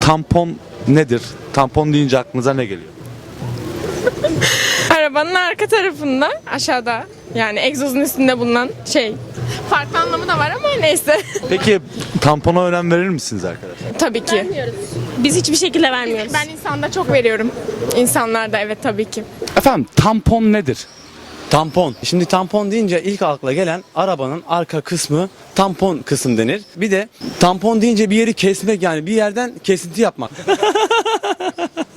tampon nedir? Tampon deyince aklınıza ne geliyor? Arabanın arka tarafında aşağıda yani egzozun üstünde bulunan şey. Farklı anlamı da var ama neyse. Peki tampona önem verir misiniz arkadaşlar? Tabii ki. Biz hiçbir şekilde vermiyoruz. Ben insanda çok veriyorum. İnsanlarda evet tabii ki. Efendim tampon nedir? Tampon. Şimdi tampon deyince ilk akla gelen arabanın arka kısmı tampon kısım denir. Bir de tampon deyince bir yeri kesmek, yani bir yerden kesinti yapmak.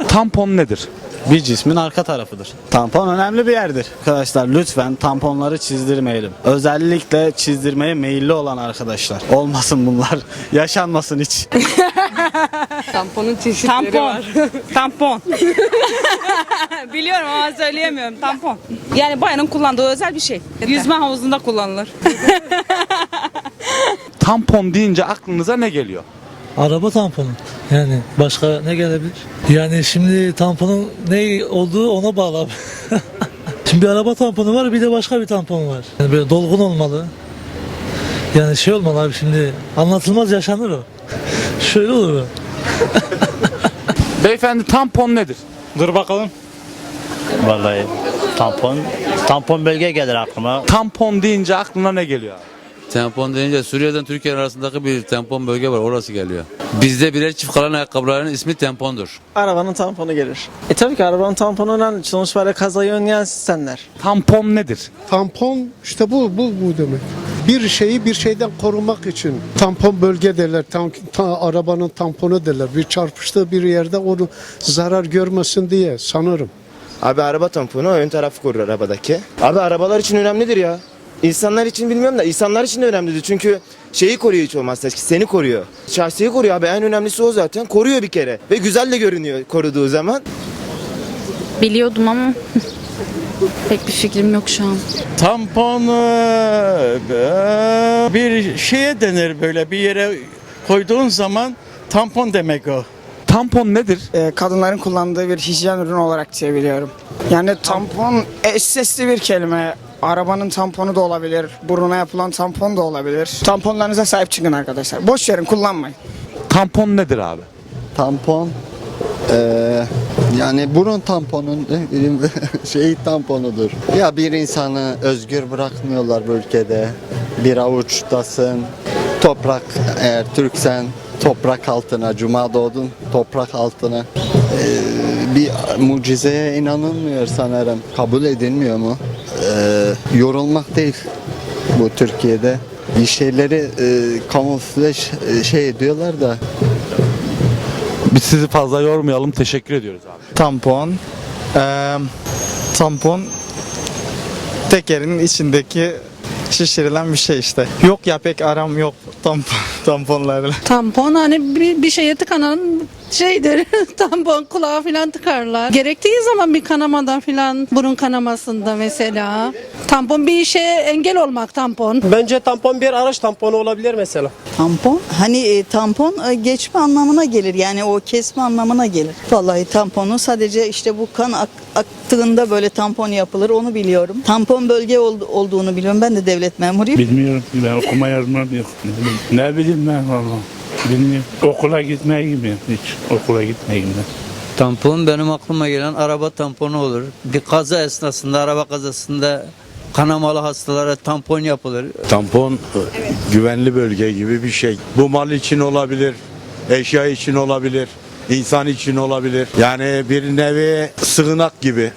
Tampon nedir? Bir cismin arka tarafıdır. Tampon önemli bir yerdir. Arkadaşlar lütfen tamponları çizdirmeyelim. Özellikle çizdirmeye meyilli olan arkadaşlar. Olmasın bunlar. Yaşanmasın hiç. Tamponun çeşitleri var. Tampon. Biliyorum ama söyleyemiyorum. Tampon. Yani bayanın kullandığı özel bir şey. Yüzme havuzunda kullanılır. Tampon deyince aklınıza ne geliyor? Araba tamponu. Yani başka ne gelebilir? Yani şimdi tamponun ne olduğu ona bağlı abi. Şimdi bir araba tamponu var, bir de başka bir tampon var. Yani böyle dolgun olmalı. Yani şey olmalı abi, şimdi anlatılmaz yaşanır o. Şöyle olur o. Beyefendi tampon nedir? Dur bakalım. Vallahi tampon bölge gelir aklıma. Tampon deyince aklına ne geliyor abi? Tampon deyince Suriye'den Türkiye arasındaki bir tampon bölge var, orası geliyor. Bizde birer çift kalan ayakkabıların ismi tampondur. Arabanın tamponu gelir. Tabii ki arabanın tamponu önemli. Sonuç böyle kazayı önleyen sistemler. Tampon nedir? Tampon işte bu demek. Bir şeyi bir şeyden korumak için tampon bölge derler. Arabanın tamponu derler. Bir çarpıştığı bir yerde onu zarar görmesin diye sanırım. Abi araba tamponu ön tarafı korur arabadaki. Abi arabalar için önemlidir ya. İnsanlar için bilmiyorum da insanlar için de önemlidir. Çünkü şeyi koruyor hiç olmazsa, seni koruyor. Şahsiyi koruyor abi, en önemlisi o zaten. Koruyor bir kere ve güzel de görünüyor koruduğu zaman. Biliyordum ama pek bir fikrim yok şu an. Tampon bir şeye denir, böyle bir yere koyduğun zaman tampon demek o. Tampon nedir? Kadınların kullandığı bir hijyen ürünü olarak diyebiliyorum. Yani tampon sesli bir kelime. Arabanın tamponu da olabilir. Buruna yapılan tampon da olabilir. Tamponlarınıza sahip çıkın arkadaşlar. Boş verin, kullanmayın. Tampon nedir abi? Tampon yani burun tamponun tamponudur. Ya bir insanı özgür bırakmıyorlar bu ülkede. Bir avuçtasın. Toprak, eğer Türksen toprak altına, cuma doğdun toprak altına. Bir mucizeye inanılmıyor sanırım. Kabul edilmiyor mu? Yorulmak değil bu Türkiye'de. Bir şeyleri kamuflaj ediyorlar da. Biz sizi fazla yormayalım. Teşekkür ediyoruz abi. Tampon tekerin içindeki şişirilen bir şey işte. Yok ya, pek aram yok tamponlarla. Tampon hani bir şeye tıkanan şeydir. Tampon kulağa falan tıkarlar. Gerektiği zaman bir kanamadan falan, burun kanamasında mesela. Tampon bir işe engel olmak tampon. Bence tampon bir araç tamponu olabilir mesela. Tampon hani tampon geçme anlamına gelir, yani o kesme anlamına gelir. Vallahi tamponu sadece işte bu kan aktığında böyle tampon yapılır, onu biliyorum. Tampon bölge olduğunu biliyorum, ben de devlet memuruyum. Bilmiyorum, ben okuma yazmam yok. Ne bileyim ben vallahi. Bilmiyorum. Okula gitmeye gidiyorum hiç. Okula gitmeye gidiyorum. Tampon benim aklıma gelen araba tamponu olur. Bir kaza esnasında, araba kazasında kanamalı hastalara tampon yapılır. Tampon güvenli bölge gibi bir şey. Bu mal için olabilir, eşya için olabilir, insan için olabilir. Yani bir nevi sığınak gibi.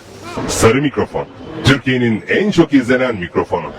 Sarı mikrofon. Türkiye'nin en çok izlenen mikrofonu.